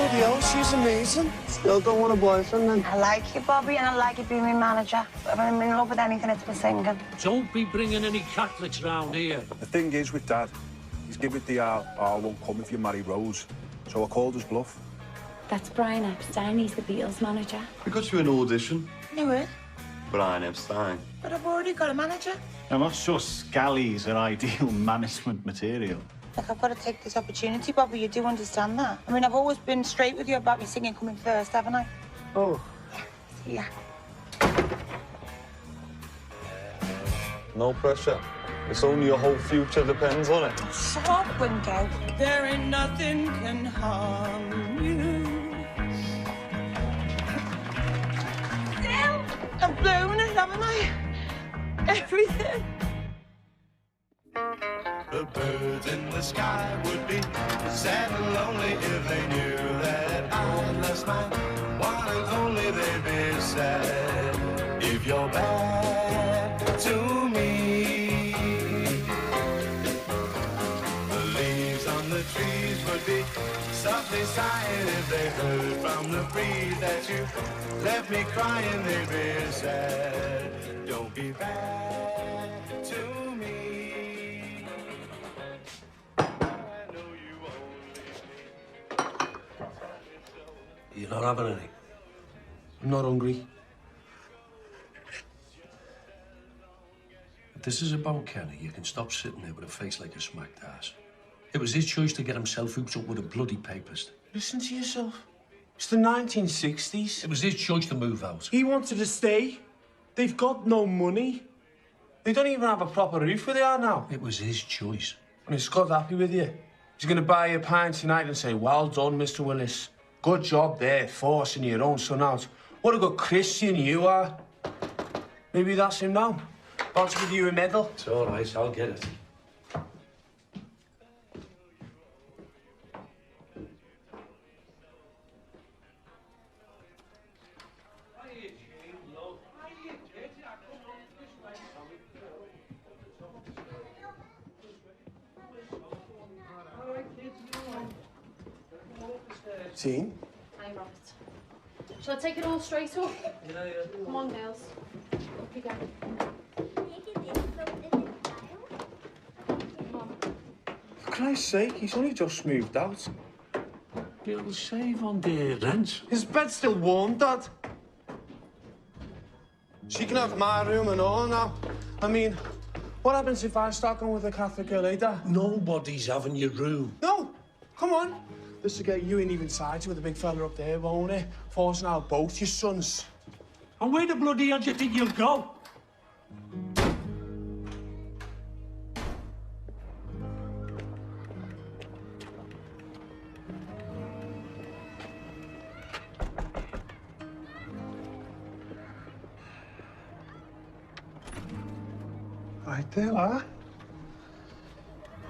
Bloody hell, she's amazing. Still don't want a boyfriend, then? I like you, Bobby, and I like you being my manager. If I'm in love with anything, it's with singing. Don't be bringing any Catholics round here. The thing is with Dad, he's given it the I won't come if you marry Rose. So I called his bluff. That's Brian Epstein. He's the Beatles manager. We got you an audition. Knew it, Brian Epstein. but I've already got a manager. I'm not sure Scally's an ideal management material. Look, I've got to take this opportunity, Bobby. You do understand that? I mean, I've always been straight with you about me singing coming first, haven't I? Oh. Yeah. No pressure. It's only your whole future depends on it. Shut up, Window. There ain't nothing can harm you. I've blown it, haven't I? Everything. The birds in the sky would be sad and lonely if they knew that I lost my one and only. They'd be sad if you're bad to me. The leaves on the trees would be softly sighing if they heard from the breeze that you left me crying. They'd be sad. Don't be bad to me. You're not having any? I'm not hungry. If this is about Kenny, you can stop sitting there with a face like a smacked ass. It was his choice to get himself hooked up with a bloody papist. Listen to yourself. It's the 1960s. It was his choice to move out. He wanted to stay. They've got no money. They don't even have a proper roof where they are now. It was his choice. And is Scott happy with you? He's going to buy you a pint tonight and say, well done, Mr. Willis. Good job there, forcing your own son out. What a good Christian you are. Maybe that's him now. About to give you a medal. It's all right, I'll get it. Team? Hi, Robert. Shall I take it all straight up? Yeah. Come on, girls. Up you go. For Christ's sake, he's only just moved out. You'll save on the rent. His bed's still warm, Dad. She can have my room and all now. I mean, what happens if I start going with a Catholic girl, eh, Dad? Nobody's having your room. No, come on. This will get you in even sides with the big fella up there, won't it? Forcing out both your sons. And where the bloody hell do you think you'll go? Right there, lad.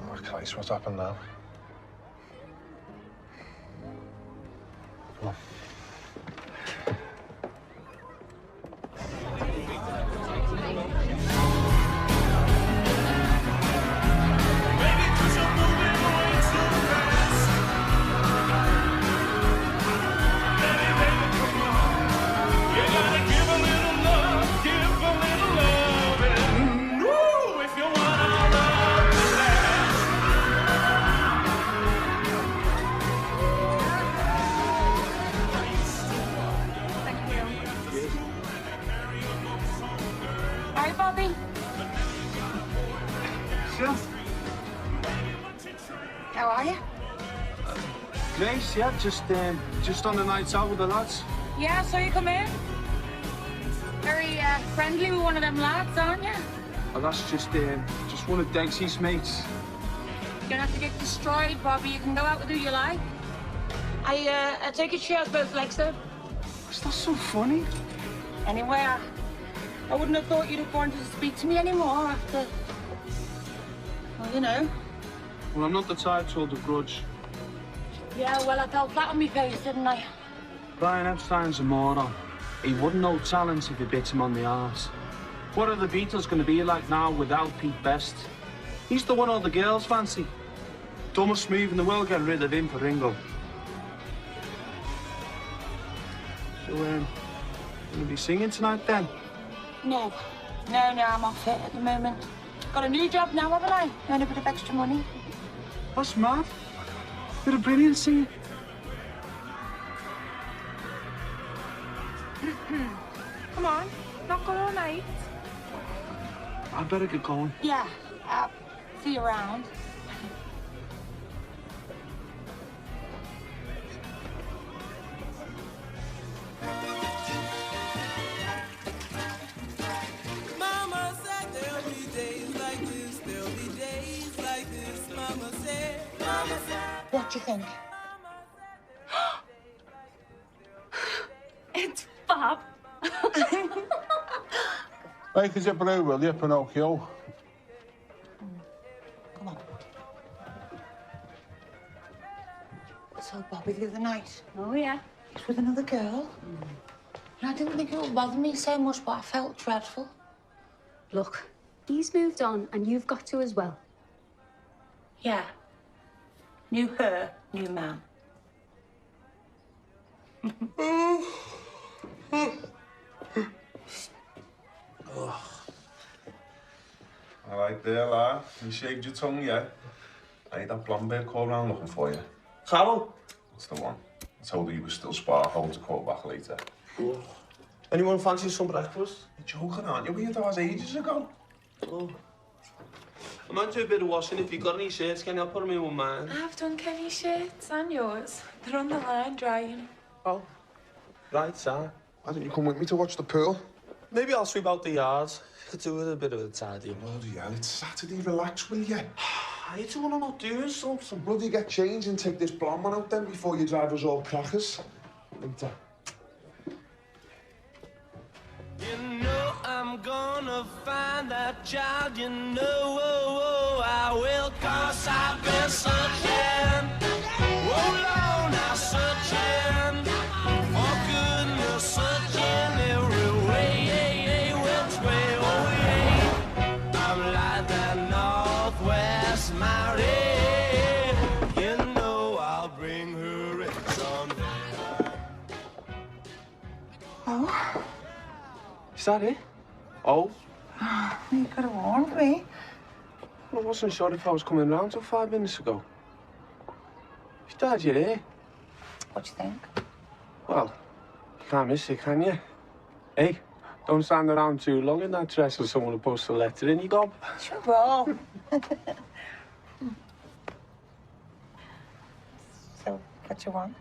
Oh, Christ, what's happened now? Come on. Hi, Bobby. Sure. How are you? Grace, yeah, just on the nights out with the lads. Yeah, I saw you come in. Very friendly with one of them lads, aren't you? Oh, that's just one of Dexy's mates. You don't have to get destroyed, Bobby. You can go out with who you like. I take it she has both legs, though. Is that so funny? Anyway, I wouldn't have thought you'd have wanted to speak to me anymore after... Well, you know. Well, I'm not the type to hold a grudge. Yeah, well, I felt that on my face, didn't I? Brian Epstein's a moron. He wouldn't know talent if you bit him on the arse. What are the Beatles going to be like now without Pete Best? He's the one all the girls fancy. Dumbest move in the world, getting rid of him for Ringo. Gonna be singing tonight then? No. No, I'm off it at the moment. Got a new job now, haven't I? Earn a bit of extra money. That's mad. You're a brilliant singer. Come on, not go all night. I better get going. Yeah, see you around. Mama said there'll be days like this, there'll be days like this. Mama said, Mama said. What do you think? It's fab. Make us a brew, will you, Pinocchio? Come on. So Bobby the other night, Oh, yeah. he's with another girl. And I didn't think it would bother me so much, but I felt dreadful. Look, he's moved on and you've got to as well. Yeah. New her, new man. All right there, lad. You shaved your tongue yet? I had that blonde beard call round looking for you. Carol? That's the one. I told her you were still sparkling to call back later. Oh. Anyone fancy some breakfast? You're joking, aren't you? We had ours ages ago. Oh. I might do a bit of washing. If you've got any shirts, can you put them in with mine? I've done Kenny's shirts and yours. They're on the line drying. Oh. Right, sir. Why don't you come with me to watch the pool? Maybe I'll sweep out the yard. Could do with a bit of a tidy up. Bloody hell, it's Saturday. Relax, will you? Are you two wanna not doing something? Bloody get changed and take this blonde one out then before you drive us all crackers. Later. You know I'm gonna find that child, you know, oh, I will, 'cause I've been searching, oh Lord, now searching, for goodness, searching every way, which way, oh yeah, I'm like that Northwest Mary, you know I'll bring her in someday. Oh? Is that it? Oh? You could have warned me. Well, I wasn't sure if I was coming round till 5 minutes ago. If Dad, you're here. What do you think? Well, you can't miss it, can you? Hey, don't stand around too long in that dress or someone will post a letter in your gob. Sure will. So, what you want?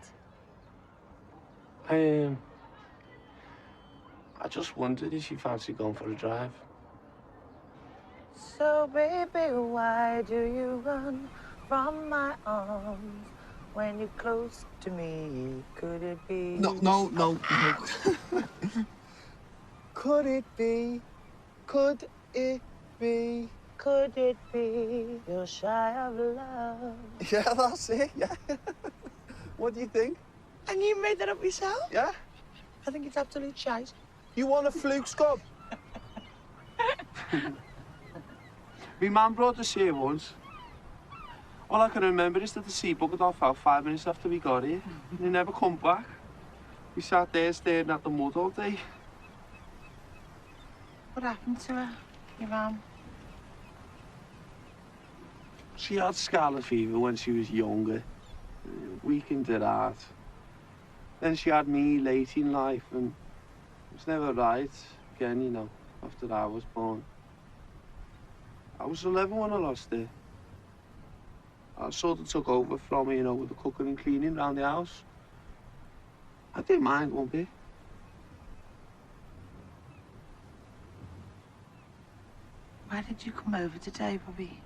I just wondered if you fancy going for a drive. So, baby, why do you run from my arms when you're close to me? Could it be? No. Could it be? Could it be? Could it be you're shy of love? Yeah, that's it, yeah. What do you think? And you made that up yourself? Yeah? I think it's absolute shite. You want a fluke, Scob? My man brought us here once. All I can remember is that the sea bucket off out 5 minutes after we got here. And he never come back. We sat there staring at the mud all day. What happened to her, your mum? She had scarlet fever when she was younger. Weakened her heart. Then she had me late in life and it was never right again, you know, after I was born. I was 11 when I lost her. I sort of took over from her, you know, with the cooking and cleaning around the house. I didn't mind one bit. Why did you come over today, Bobby?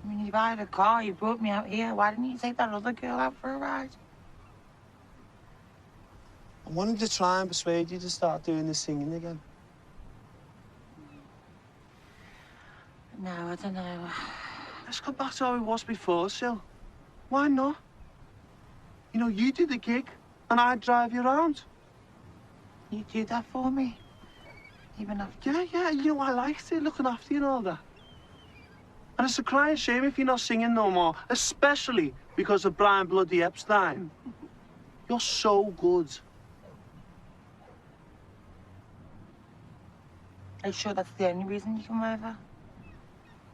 I mean, you hired a car, you brought me out here. Why didn't you take that other girl out for a ride? I wanted to try and persuade you to start doing the singing again. No, I don't know. Let's go back to how it was before, Sil. Why not? You know, you do the gig and I'd drive you around. You do that for me? Even after... Yeah, you know, I liked it, looking after you and all that. And it's a crying shame if you're not singing no more, especially because of Brian Bloody Epstein. You're so good. Are you sure that's the only reason you come over?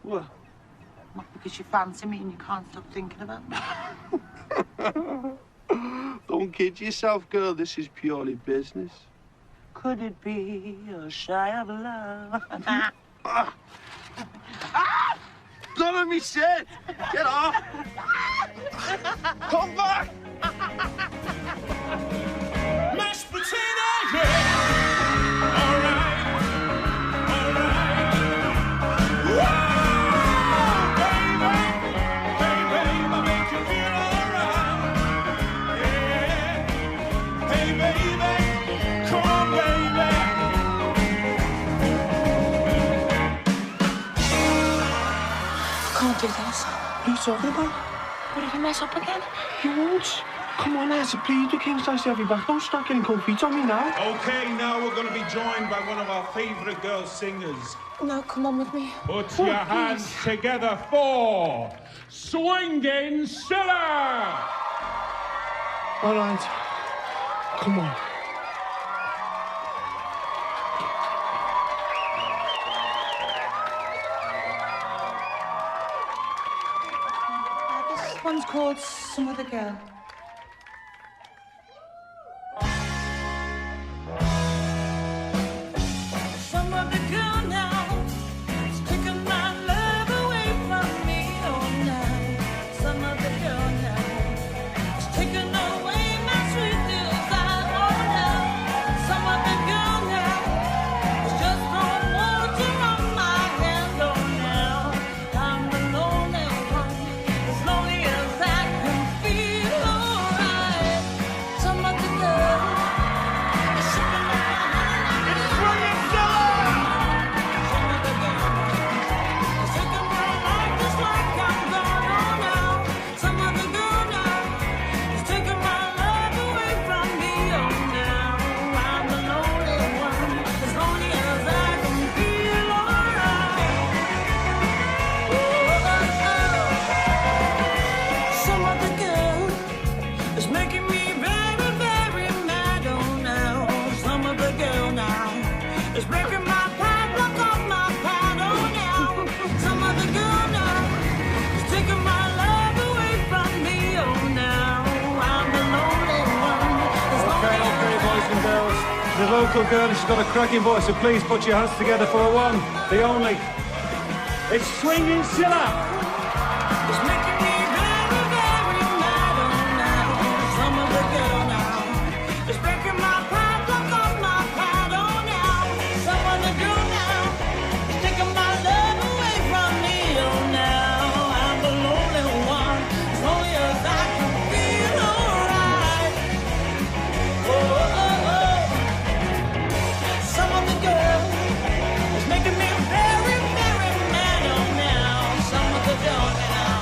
What? Not because you fancy me and you can't stop thinking about me. Don't kid yourself, girl. This is purely business. Could it be a shy of love? None of me said. Get off. Come back. Mashed potatoes, yeah. All right. Whoa, baby, I make you feel all right. Yeah. Hey, baby, come on, baby. Can't do this. What are you talking about? What if you mess up again? You won't. Come on, lads. Please, the king size every back. Don't start getting cold feet on me now. Okay, now we're going to be joined by one of our favourite girl singers. No, come on with me. Put your hands together for Swinging Cilla! All right. Come on. This one's called Some Other Girl. Some other girl now is taking my love away from me. Oh, now. Some other girl now is taking away my sweet desire. Oh, now. Some other girl now is just throwing water on my hands. Oh, now. I'm the lonely one, as lonely as I can feel. Alright. Some other girl is shipping my hand. It's Swinging Cilla! Making me very, very mad, oh now. Some other girl now is breaking my padlock off my pad, oh now. Some other girl now is taking my love away from me, oh now. I'm the lonely one. Okay, boys and girls. The local girl, she's got a cracking voice, so please put your hands together for a one, the only. It's Swinging Cilla! It's making me very, very mad, oh now. Some other girl now is breaking my padlock off my pad, oh now. Some other girl now is taking my love away from me, oh now. I'm the lonely one, as lonely as I can feel, alright. Oh, oh, oh. Some other girl is making me very, very mad, oh now. Some other girl now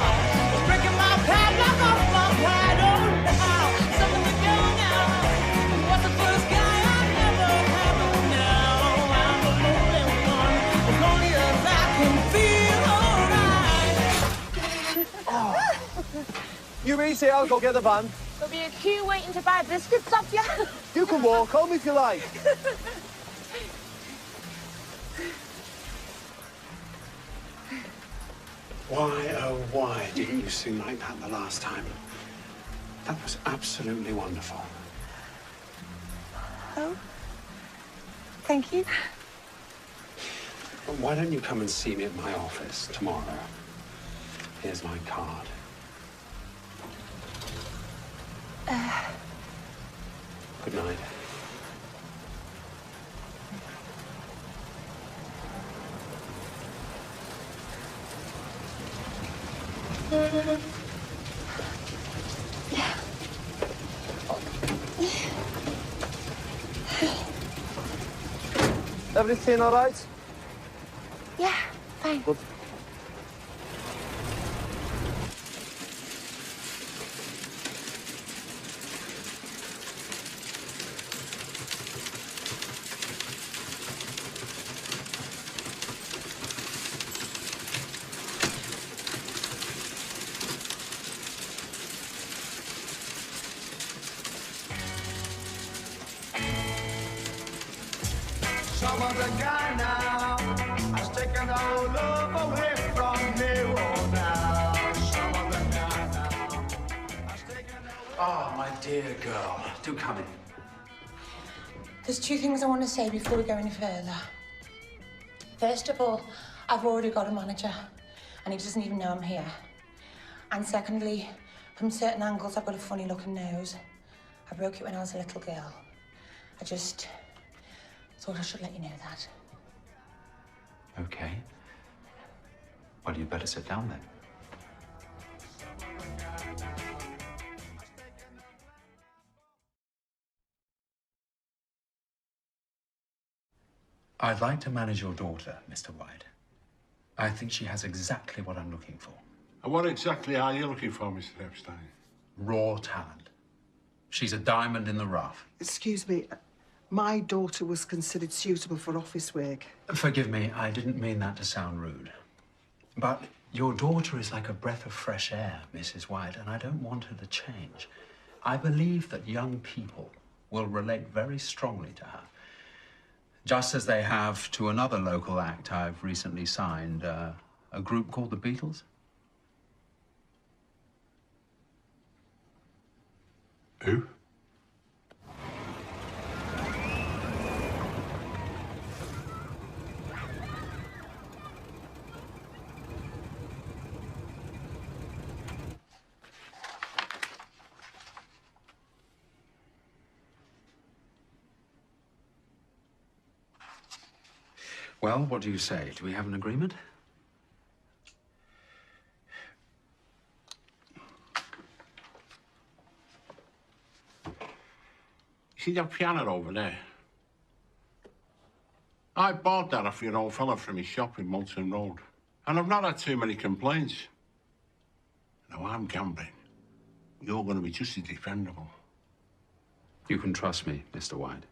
is breaking my padlock off my pad, oh now. Some other girl now was the first guy I ever had, oh now. I'm the lonely one, as lonely as I can feel, alright. You easy, I'll go get the van. There'll be a queue waiting to buy biscuits off you. You can walk home if you like. Why, oh, why didn't you sing like that the last time? That was absolutely wonderful. Oh, thank you. Well, why don't you come and see me at my office tomorrow? Here's my card. Good night. Everything all right? Yeah, fine. Good. Some other guy now taken our love away from me. Oh, now, some of the now. Oh, my dear girl. Do come in. There's two things I want to say before we go any further. First of all, I've already got a manager, and he doesn't even know I'm here. And secondly, from certain angles, I've got a funny-looking nose. I broke it when I was a little girl. I just thought I should let you know that. Okay. Well, you'd better sit down then. I'd like to manage your daughter, Mr. White. I think she has exactly what I'm looking for. And what exactly are you looking for, Mr. Epstein? Raw talent. She's a diamond in the rough. Excuse me, my daughter was considered suitable for office work. Forgive me, I didn't mean that to sound rude. But your daughter is like a breath of fresh air, Mrs. White, and I don't want her to change. I believe that young people will relate very strongly to her. Just as they have to another local act I've recently signed, a group called the Beatles. Who? Well, what do you say? Do we have an agreement? See that piano over there? I bought that off your old fella from his shop in Moulton Road. And I've not had too many complaints. Now, I'm gambling. You're going to be just as dependable. You can trust me, Mr. White.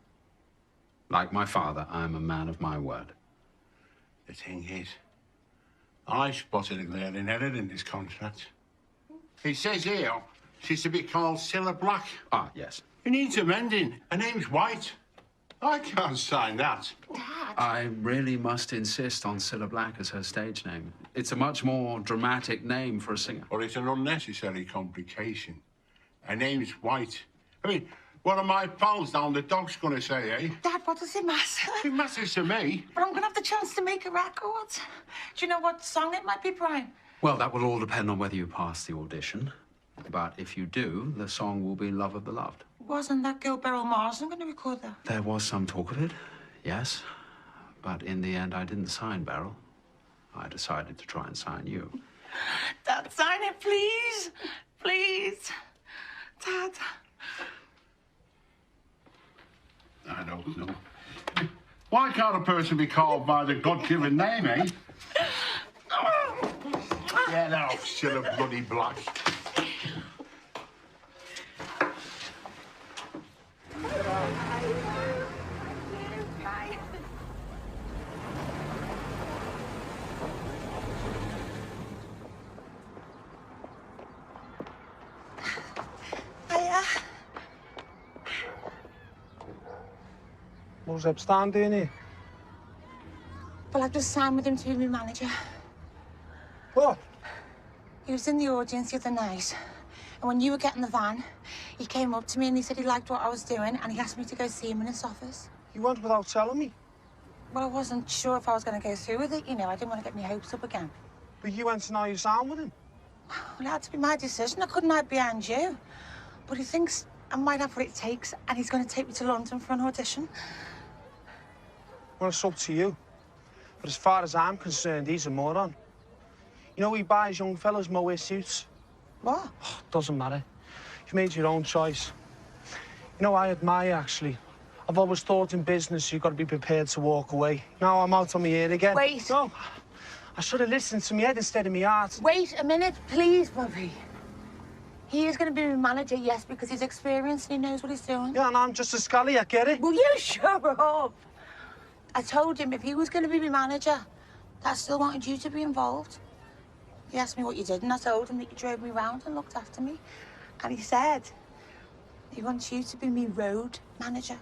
Like my father, I'm a man of my word. The thing is, I spotted a glaring error in this contract. It says here she's to be called Cilla Black. Ah, yes. It needs amending. Her name's White. I can't sign that. I really must insist on Cilla Black as her stage name. It's a much more dramatic name for a singer. Or it's an unnecessary complication. Her name's White. I mean, what are my pals down the dock's going to say, eh? Dad, what does it matter? It matters to me. But I'm going to have the chance to make a record. Do you know what song it might be, Brian? Well, that will all depend on whether you pass the audition. But if you do, the song will be Love of the Loved. Wasn't that girl Beryl Marsden going to record that? There was some talk of it, yes. But in the end, I didn't sign Beryl. I decided to try and sign you. Dad, sign it, please. Please. Dad. I don't know. Why can't a person be called by the God-given name, eh? Get off, Cilla bloody Black. What's Epstein doing here? Well, I've just signed with him to be my manager. What? He was in the audience the other night, and when you were getting the van, he came up to me and he said he liked what I was doing, and he asked me to go see him in his office. You went without telling me? Well, I wasn't sure if I was going to go through with it, you know. I didn't want to get my hopes up again. But you went to know you sound with him? Well, it had to be my decision. I couldn't hide behind you. But he thinks I might have what it takes, and he's going to take me to London for an audition. Well, it's up to you. But as far as I'm concerned, he's a moron. You know, he buys young fellas mohair suits. What? Oh, doesn't matter. You've made your own choice. You know, I admire, actually. I've always thought in business you've got to be prepared to walk away. Now I'm out on my ear again. Wait. No, I should have listened to my head instead of my heart. Wait a minute, please, Bobby. He is going to be my manager, yes, because he's experienced and he knows what he's doing. Yeah, and I'm just a scally, I get it. Will you shut up? I told him if he was going to be my manager, that I still wanted you to be involved. He asked me what you did, and I told him that you drove me round and looked after me. And he said he wants you to be my road manager.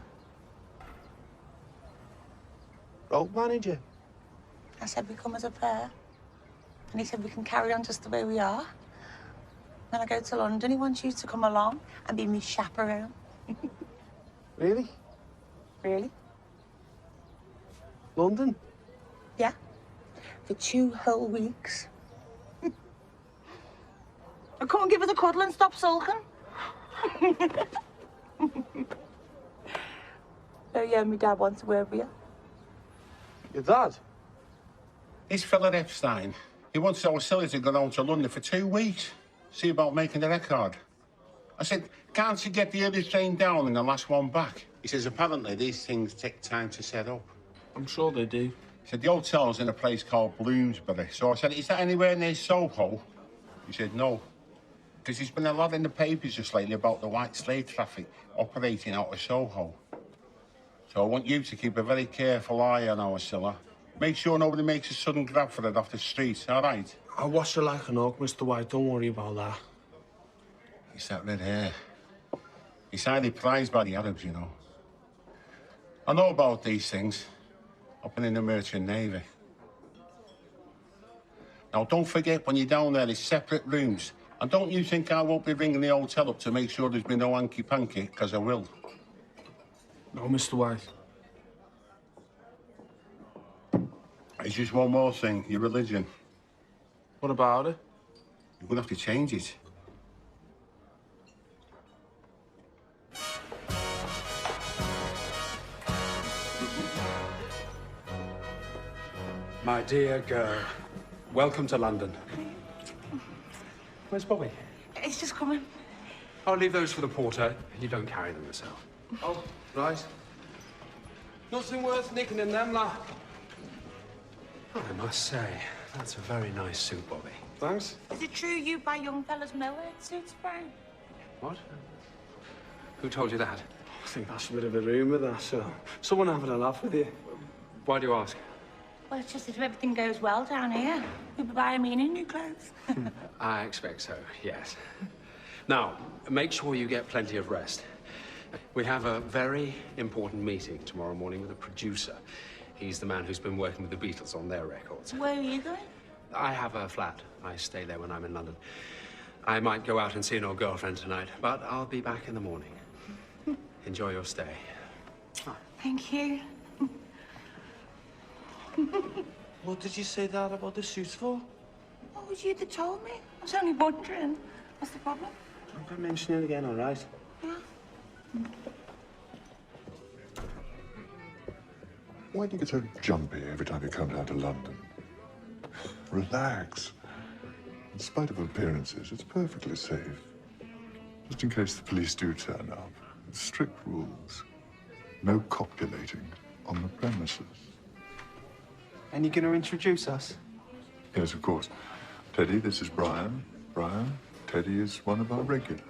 Road manager? I said we come as a pair. And he said we can carry on just the way we are. When I go to London, he wants you to come along and be my chaperone. Really? Really? London? Yeah. For 2 whole weeks. I come and give her the cuddle and stop sulking. So, yeah, my dad wants to work with you. Your dad? This fella Epstein, he wants our Cilla to go down to London for 2 weeks. See about making the record. I said, can't you get the earliest train down and the last one back? He says, apparently these things take time to set up. I'm sure they do. He said, the hotel's in a place called Bloomsbury. So I said, is that anywhere near Soho? He said, no. Because there's been a lot in the papers just lately about the white slave traffic operating out of Soho. So I want you to keep a very careful eye on our Cilla. Make sure nobody makes a sudden grab for it off the streets, all right? I'll watch her like an hawk, Mr. White. Don't worry about that. It's that red hair. He's highly prized by the Arabs, you know. I know about these things. I've been in the Merchant Navy. Now, don't forget, when you're down there, there's separate rooms. And don't you think I won't be ringing the hotel up to make sure there's been no hanky-panky, because I will. No, Mr. White. It's just one more thing, your religion. What about it? You're going to have to change it. My dear girl, welcome to London. Where's Bobby? It's just coming. I'll leave those for the porter. You don't carry them yourself. Oh, right. Nothing worth nicking in them, lad. I must say, that's a very nice suit, Bobby. Thanks. Is it true you buy young fellas mower suits, Brian? What? Who told you that? I think that's a bit of a rumour, that, so... Someone having a laugh with you. Why do you ask? Well, it's just that if everything goes well down here, we'll be buying me new clothes. I expect so, yes. Now, make sure you get plenty of rest. We have a very important meeting tomorrow morning with a producer. He's the man who's been working with the Beatles on their records. Where are you going? I have a flat. I stay there when I'm in London. I might go out and see an old girlfriend tonight, but I'll be back in the morning. Enjoy your stay. Thank you. What did you say that about the suits for? What was you that told me? I was only wondering. What's the problem? I'm going to mention it again, all right? Yeah. Why do you get so jumpy every time you come down to London? Relax. In spite of appearances, it's perfectly safe. Just in case the police do turn up. Strict rules. No copulating on the premises. And you're going to introduce us? Yes, of course. Teddy, this is Brian. Brian, Teddy is one of our regulars.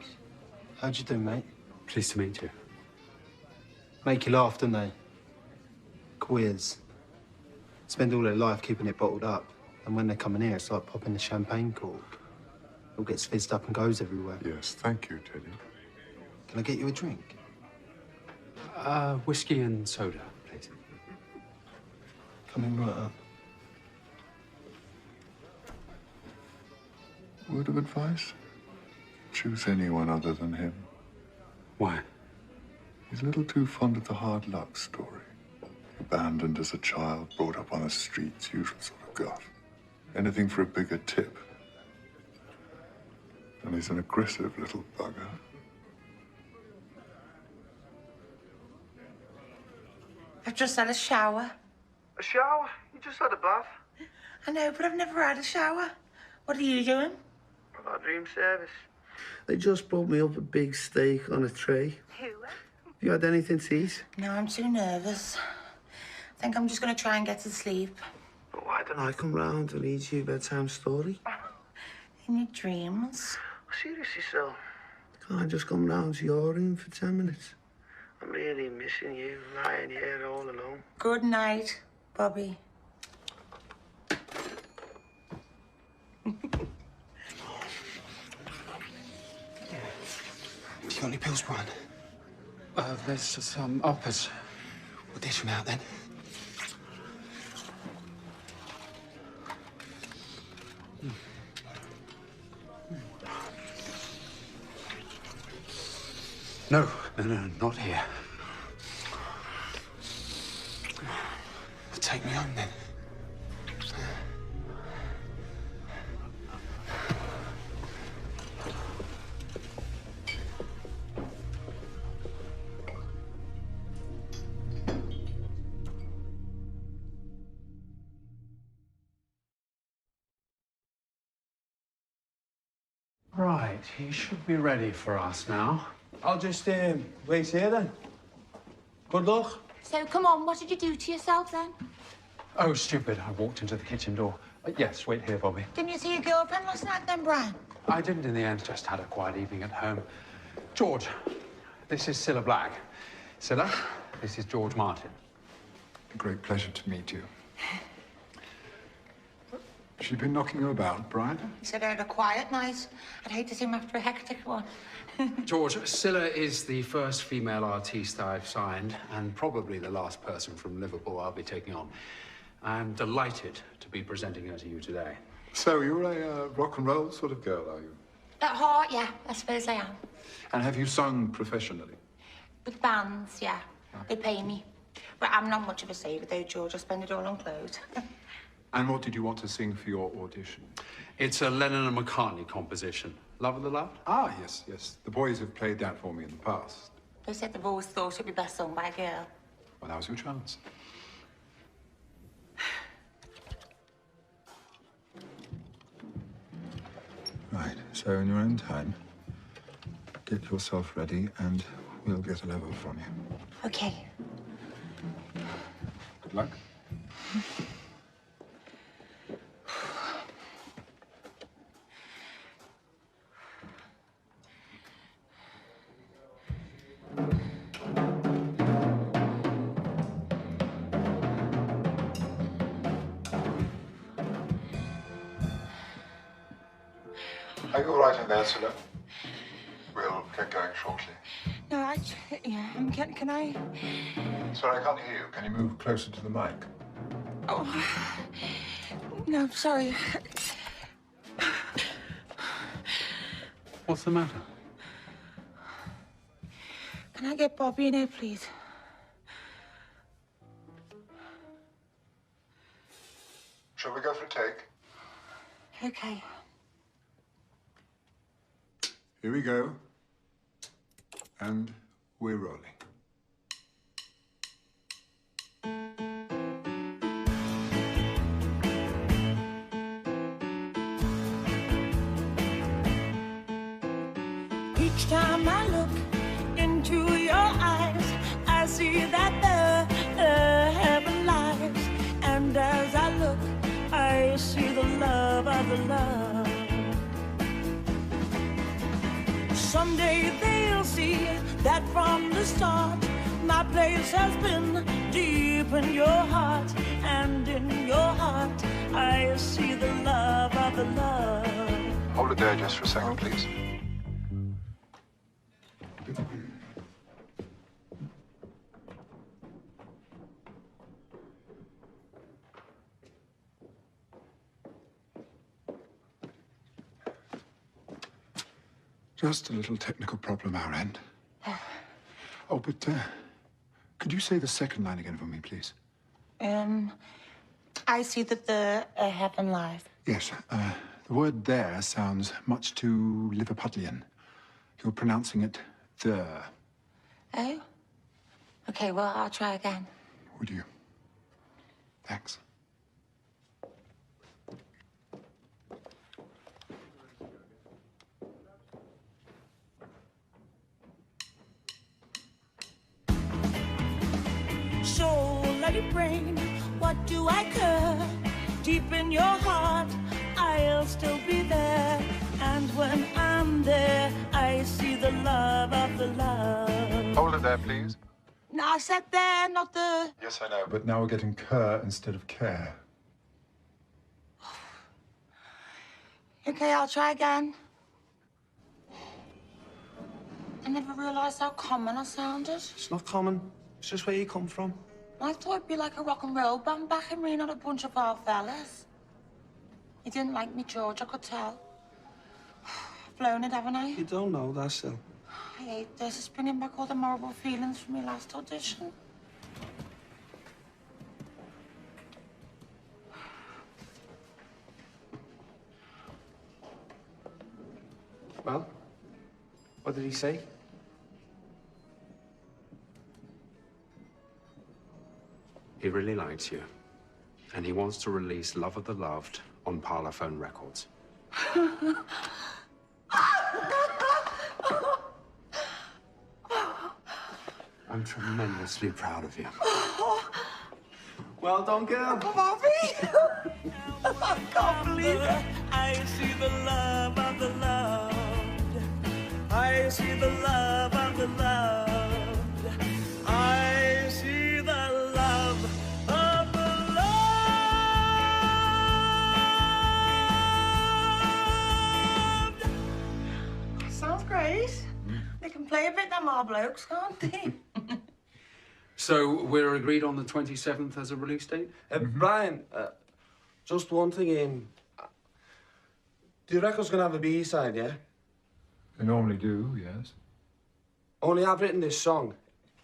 How'd you do, mate? Pleased to meet you. Make you laugh, don't they? Queers. Spend all their life keeping it bottled up. And when they come in here, it's like popping the champagne cork. It all gets fizzed up and goes everywhere. Yes, thank you, Teddy. Can I get you a drink? Whiskey and soda, please. Coming right up. Word of advice? Choose anyone other than him. Why? He's a little too fond of the hard luck story. Abandoned as a child, brought up on the streets, usual sort of guff. Anything for a bigger tip. And he's an aggressive little bugger. I've just had a shower. A shower? You just had a bath. I know, but I've never had a shower. What are you doing? I've got room service. They just brought me up a big steak on a tray. Who? Have you had anything to eat? No, I'm too nervous. I think I'm just going to try and get to sleep. But why don't I come round and read you a bedtime story? In your dreams? Seriously, so. Can't I just come round to your room for 10 minutes? I'm really missing you, lying here all alone. Good night, Bobby. You got any pills, Brian? There's some uppers. We'll dish them out then. No, not here. Take me home, then. Right, he should be ready for us now. I'll just wait here then. Good luck. So, come on, what did you do to yourself then? Oh, stupid. I walked into the kitchen door. Yes, wait here, Bobby. Didn't you see your girlfriend last night then, Brian? I didn't in the end, just had a quiet evening at home. George, this is Cilla Black. Cilla, this is George Martin. A great pleasure to meet you. Has she been knocking you about, Brian? He said I had a quiet night. I'd hate to see him after a hectic one. George, Cilla is the first female artiste I've signed, and probably the last person from Liverpool I'll be taking on. I'm delighted to be presenting her to you today. So you're a rock and roll sort of girl, are you? At heart, yeah, I suppose I am. And have you sung professionally? With bands, yeah. They pay me. But I'm not much of a saver, though, George. I spend it all on clothes. And what did you want to sing for your audition? It's a Lennon and McCartney composition. Love of the Loud? Ah, yes, yes. The boys have played that for me in the past. They said they've always thought it'd be best sung by a girl. Well, now's your chance. Right, so in your own time, get yourself ready and we'll get a level from you. Okay. Good luck. Are you all right in there, Cilla? We'll get going shortly. No, yeah, can I? Sorry, I can't hear you. Can you move closer to the mic? Oh, no, sorry. What's the matter? Can I get Bobby in here, please? Shall we go for a take? Okay. Here we go. And we're rolling. Each time I look into your eyes, I see that there heaven lies. And as I look, I see the love of the love. Someday they'll see that from the start, my place has been deep in your heart. And in your heart, I see the love of the love. Hold it there just for a second, please. Just a little technical problem our end. Oh, but could you say the second line again for me, please? I see that the heaven lies. Yes, the word there sounds much too Liverpudlian. You're pronouncing it the. Oh? Okay, well, I'll try again. Would you? Thanks. So let it rain, what do I care? Deep in your heart, I'll still be there. And when I'm there, I see the love of the love. Hold it there, please. No, I said there, not the... Yes, I know, but now we're getting cur instead of care. Okay, I'll try again. I never realised how common I sounded. It's not common. It's just where you come from. I thought it'd be like a rock and roll band back in me, not a bunch of our fellas. You didn't like me, George, I could tell. I've blown it, haven't I? You don't know that, Sil. I hate this. It's bringing back all the horrible feelings from my last audition. Well, what did he say? He really likes you. And he wants to release Love of the Loved on Parlophone Records. I'm tremendously proud of you. Well done, girl. Bobby! I can't believe it. I see the love of the loved. I see the love of the loved. I see the love of the loved. Sounds great. They can play a bit, them our blokes, can't they? So we're agreed on the 27th as a release date? Brian, just one thing. Do you reckon it's going to have a B-side, yeah? They normally do, yes. Only I've written this song.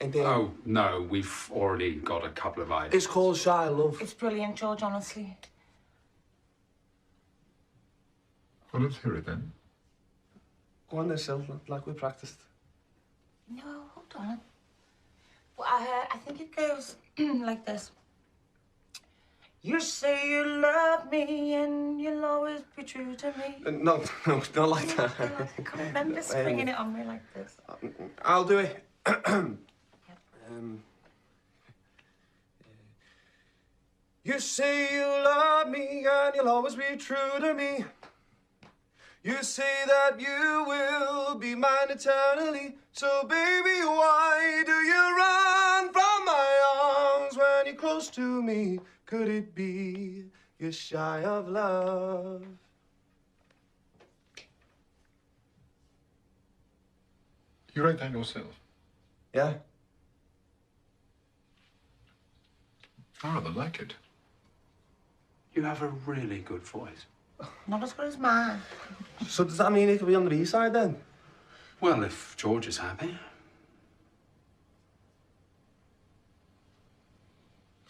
And then... Oh, no, we've already got a couple of ideas. It's called Shy Love. It's brilliant, George, honestly. Well, let's hear it then. Go on there, Cilla, like we practiced. No, hold on. Well, I think it goes like this. You say you love me and you'll always be true to me. No, not like that. I can't remember springing it on me like this. I'll do it. You say you love me and you'll always be true to me. You say that you will be mine eternally. So baby, why do you run from my arms when you're close to me? Could it be you're shy of love? You write that yourself? Yeah. I rather like it. You have a really good voice. Not as good as mine. So does that mean it could be on the B-side then? Well, if George is happy.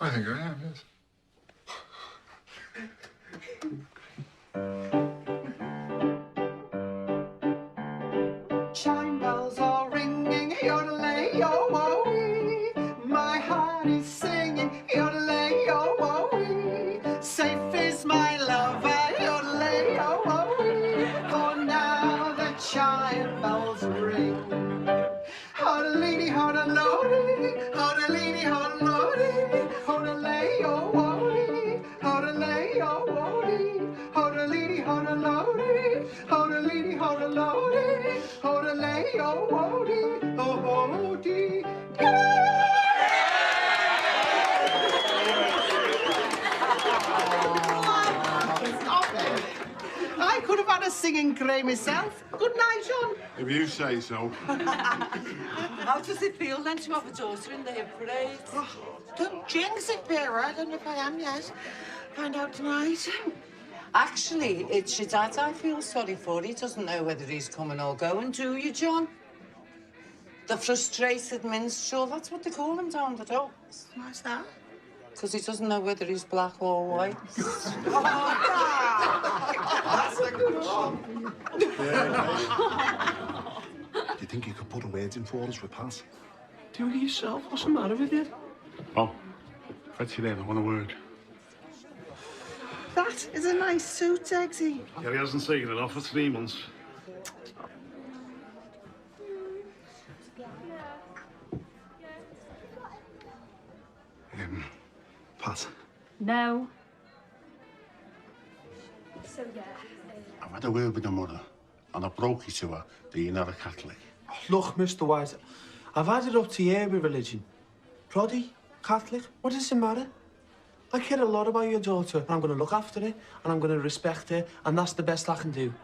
I think I am, yes. Chime bells are ringing, yodelay, yo, woe. My heart is singing, yodelay, yo, woe. Safe is my lover, yodelay, yo, woe. For now the chime bells ring. Hodelady, hodelody, hodelady, hodelody, hodelay, yo, woe. Hodelay, yo, woe. Hodelady, hodelody, hodelady, hodelody, hodelay, yo, woe. Oh, hodelady. I could have had a singing cray myself. Good night, John. If you say so. How does it feel then to have a daughter in the hip parade? Oh, don't jinx it, Vera. I don't know if I am yet. Find out tonight. Actually, it's your dad I feel sorry for. He doesn't know whether he's coming or going, do you, John? The frustrated minstrel, that's what they call him down the docks. Why's that? Because he doesn't know whether he's black or white. That's a good one. Do you think you could put a word in for us with Pat? Do it yourself. What's the matter with you? Oh, Fred's there, I want a word. That is a nice suit, Eggsy. Yeah, he hasn't taken it off for 3 months. Pat, No. So, yeah. I've had a word with the mother, and I broke it to her that you're not a Catholic. Look, Mr. White, I've had it up to here with religion. Proddy, Catholic, what does it matter? I care a lot about your daughter, and I'm going to look after her, and I'm going to respect her, and that's the best I can do.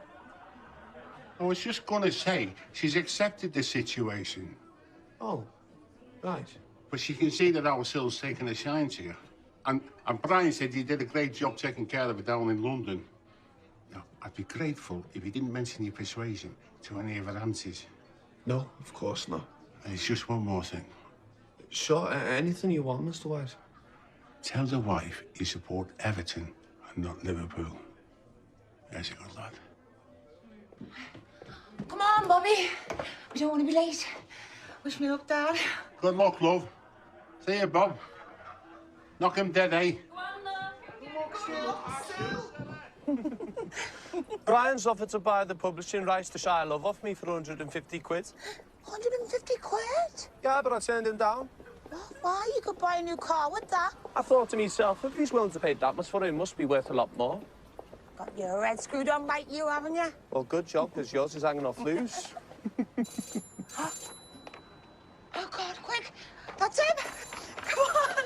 I was just going to say, she's accepted the situation. Oh, right. But she can see that our Cill's taking a shine to you. And Brian said you did a great job taking care of her down in London. Now, I'd be grateful if you didn't mention your persuasion to any of her aunties. No, of course not. And it's just one more thing. Sure, anything you want, Mr. White. Tell the wife you support Everton and not Liverpool. There's a good lad. Come on, Bobby. We don't want to be late. Wish me luck, Dad. Good luck, love. See you, Bob. Knock him dead, eh? Brian's offered to buy the publishing rights to Shia Love off me for 150 quid. 150 quid? Yeah, but I turned him down. Why? You could buy a new car with that. I thought to myself, if he's willing to pay that much for it, it must be worth a lot more. Got your head screwed on like you, haven't you? Well, good job, because yours is hanging off loose. Oh, God, quick. That's him. Come on.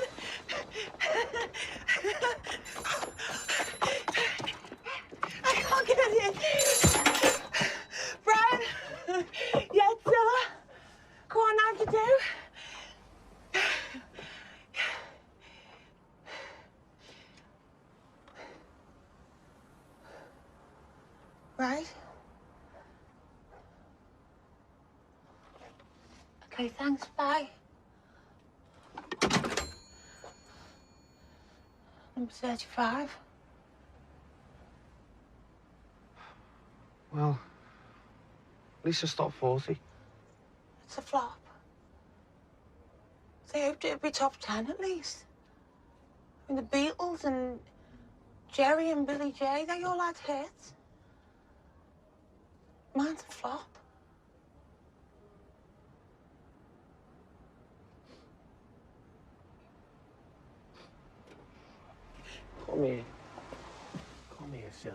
I can't get in. Brian. Yeah, Cilla. Go on, how'd you do? Right. Okay, thanks. Bye. Number 35. Well, at least I stopped 40. It's a flop. They hoped it'd be top 10 at least. I mean, the Beatles and Jerry and Billy J, they all had hits. Mine's a flop. Come here. Come here, Phil.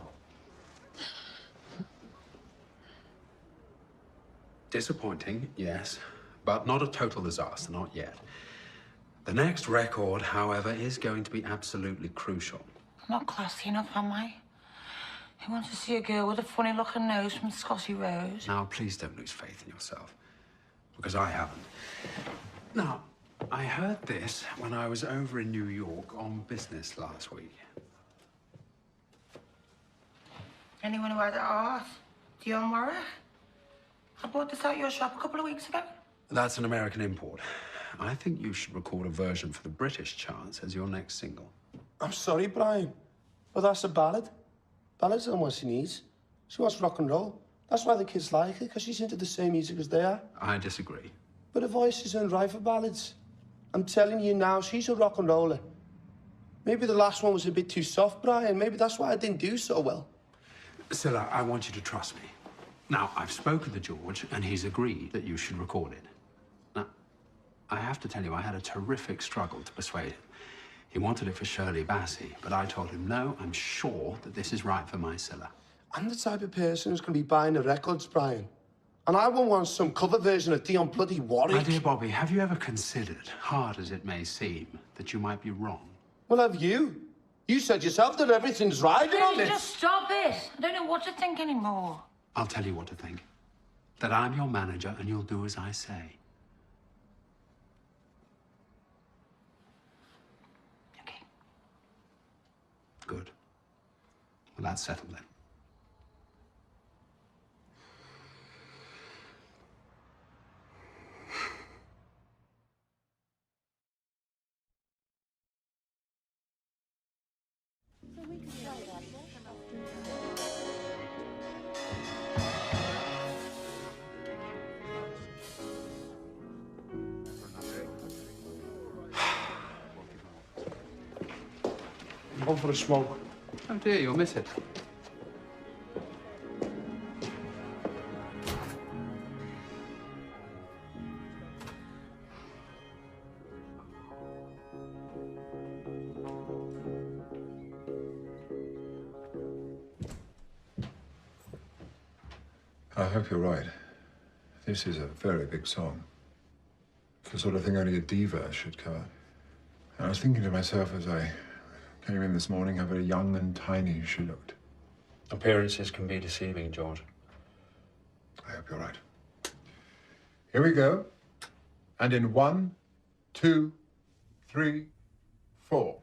Disappointing, yes, but not a total disaster, not yet. The next record, however, is going to be absolutely crucial. Not classy enough, am I? Who wants to see a girl with a funny-looking nose from Scotty Rose? Now, please don't lose faith in yourself, because I haven't. Now, I heard this when I was over in New York on business last week. Anyone who had art? Dion Warwick? I bought this out your shop a couple of weeks ago. That's an American import. I think you should record a version for the British charts as your next single. I'm sorry, Brian, but that's a ballad. Ballads are what she needs. She wants rock and roll. That's why the kids like her, because she's into the same music as they are. I disagree. But her voice isn't right for ballads. I'm telling you now, she's a rock and roller. Maybe the last one was a bit too soft, Brian. Maybe that's why I didn't do so well. Cilla, I want you to trust me. Now, I've spoken to George, and he's agreed that you should record it. Now, I have to tell you, I had a terrific struggle to persuade him. He wanted it for Shirley Bassey, but I told him, no, I'm sure that this is right for my Cilla. I'm the type of person who's going to be buying the records, Brian. And I won't want some cover version of Dion bloody Warwick. My dear Bobby, have you ever considered, hard as it may seem, that you might be wrong? Well, have you? You said yourself that everything's riding on this. Just stop it. I don't know what to think anymore. I'll tell you what to think. That I'm your manager and you'll do as I say. Okay. Good. Well, that's settled then. Go for a smoke. Oh dear, you'll miss it. I hope you're right. This is a very big song. It's the sort of thing only a diva should cover. And I was thinking to myself as I came in this morning how very young and tiny she looked. Appearances can be deceiving, George. I hope you're right. Here we go. And in 1, 2, 3, 4.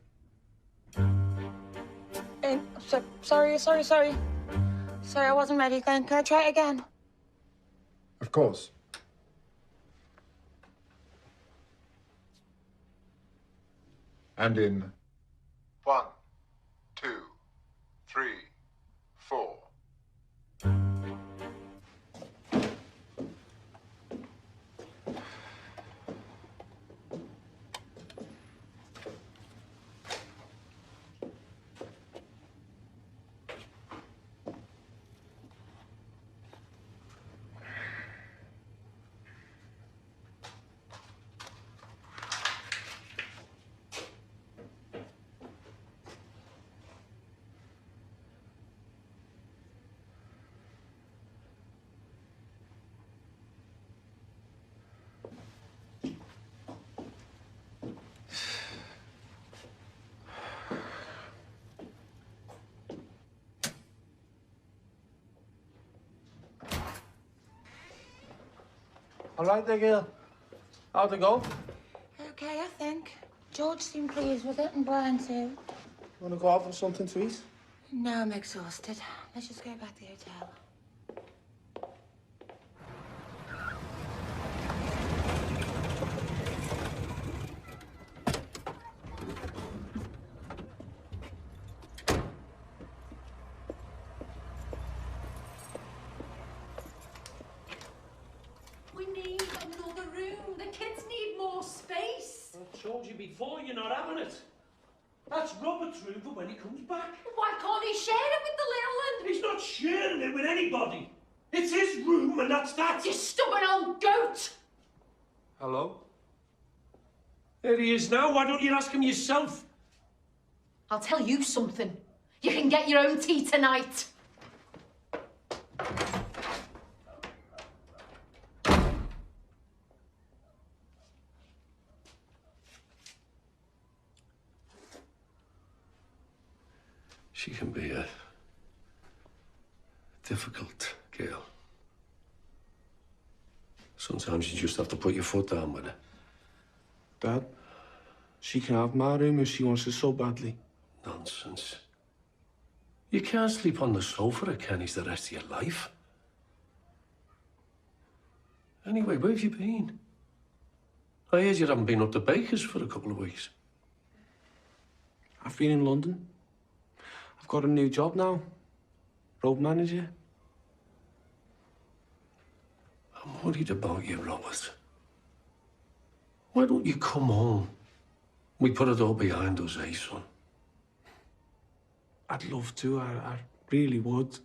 Sorry. Sorry, I wasn't ready. Can I try it again? Of course. And in 1, 2, 3, 4. All right there, girl. How'd it go? Okay, I think. George seemed pleased with it, and Brian too. Want to go out for something to eat? No, I'm exhausted. Let's just go back to the hotel. We need another room. The kids need more space. I told you before, you're not having it. That's Robert's room for when he comes back. Why can't he share it with the little one? He's not sharing it with anybody. It's his room, and that's that. You stubborn old goat! Hello? There he is now. Why don't you ask him yourself? I'll tell you something. You can get your own tea tonight. She can be a difficult girl. Sometimes you just have to put your foot down with her. Dad, she can have my room if she wants it so badly. Nonsense. You can't sleep on the sofa at Kenny's the rest of your life. Anyway, where have you been? I heard you haven't been up to Baker's for a couple of weeks. I've been in London. I've got a new job now. Road manager. I'm worried about you, Robert. Why don't you come home? We put it all behind us, eh, son? I'd love to. I really would.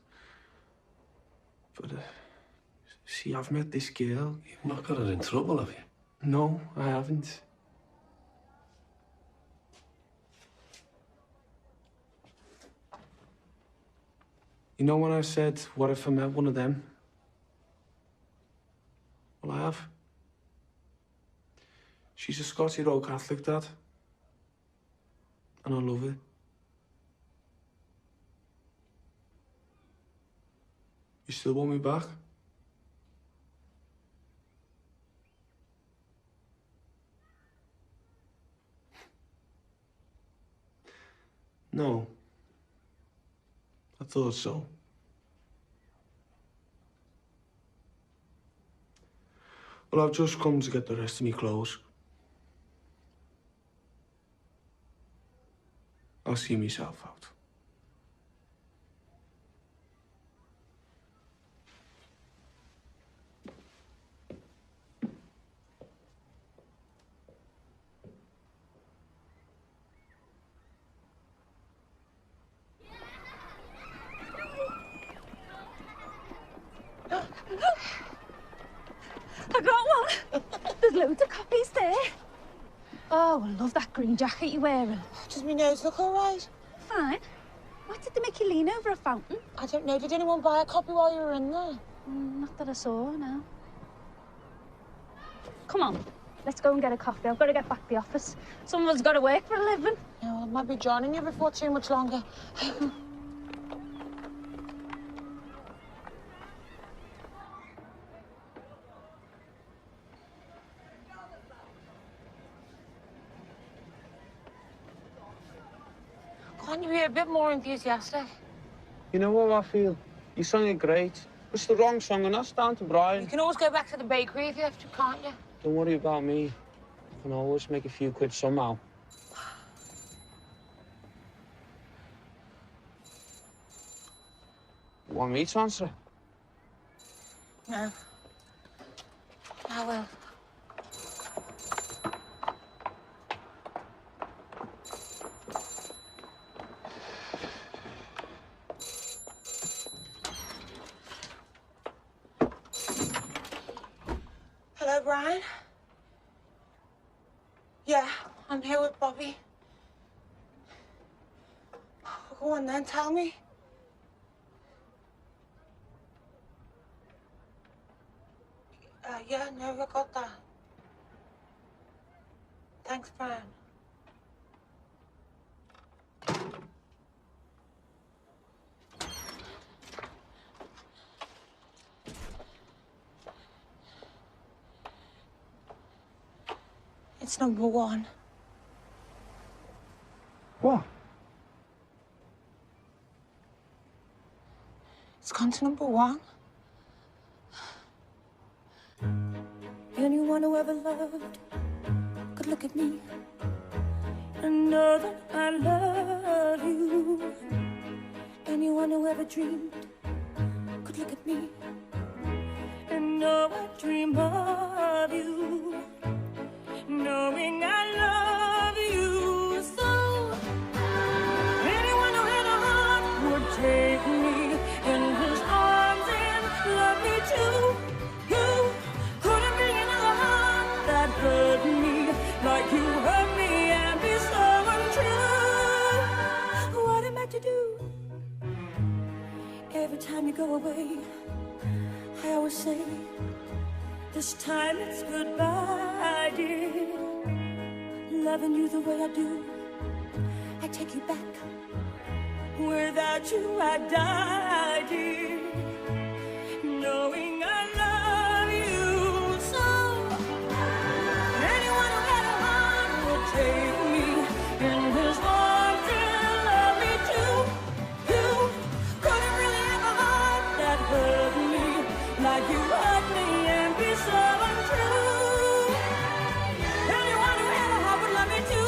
But, see, I've met this girl. You've not got her in trouble, have you? No, I haven't. You know when I said, what if I met one of them? Well, I have. She's a Scotty Road Catholic, Dad. And I love it. You still want me back? No. I thought so. Well, I've just come to get the rest of me clothes. I'll see myself out. I got one. There's loads of copies there. Oh, I love that green jacket you're wearing. Does my nose look all right? Fine. Why did they make you lean over a fountain? I don't know. Did anyone buy a copy while you were in there? Not that I saw, no. Come on, let's go and get a coffee. I've got to get back to the office. Someone's got to work for a living. Yeah, well, I might be joining you before too much longer. Can't you be a bit more enthusiastic? You know what I feel? You sang it great. It's the wrong song, and that's down to Brian. You can always go back to the bakery if you have to, can't you? Don't worry about me. I can always make a few quid somehow. Want me to answer it? No. I will. Hello, Brian? Yeah, I'm here with Bobby. Go on then, tell me. Yeah, no, I got that. Thanks, Brian. It's number one. What? It's gone to number one. Anyone who ever loved could look at me and know that I love you. Anyone who ever dreamed could look at me and know I dream of you. Knowing I love you so. Anyone who had a heart would take me in his arms and love me too. You couldn't bring another heart that hurt me like you hurt me and be so untrue. What am I to do? Every time you go away, I always say, this time it's goodbye, dear. Loving you the way I do, I take you back. Without you, I die, dear. Knowing I love you so. Anyone who had a heart would take me in his arms and love me too. You couldn't really have a heart that hurt me like you hurt me and be so untrue. Anyone who had a heart would love me too.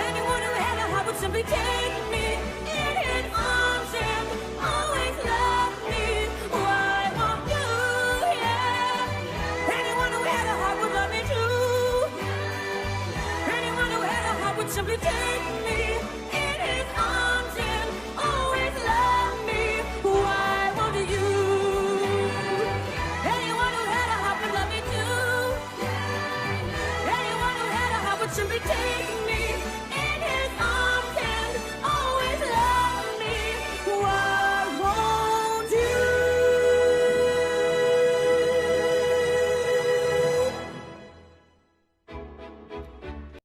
Anyone who had a heart would simply take me in his arms and always love me. Why won't you? Yeah. Anyone who had a heart would love me too. Anyone who had a heart would simply take me in his arms and always love me. Why won't you? Anyone who had a heart would love me too. Anyone who had a heart would simply take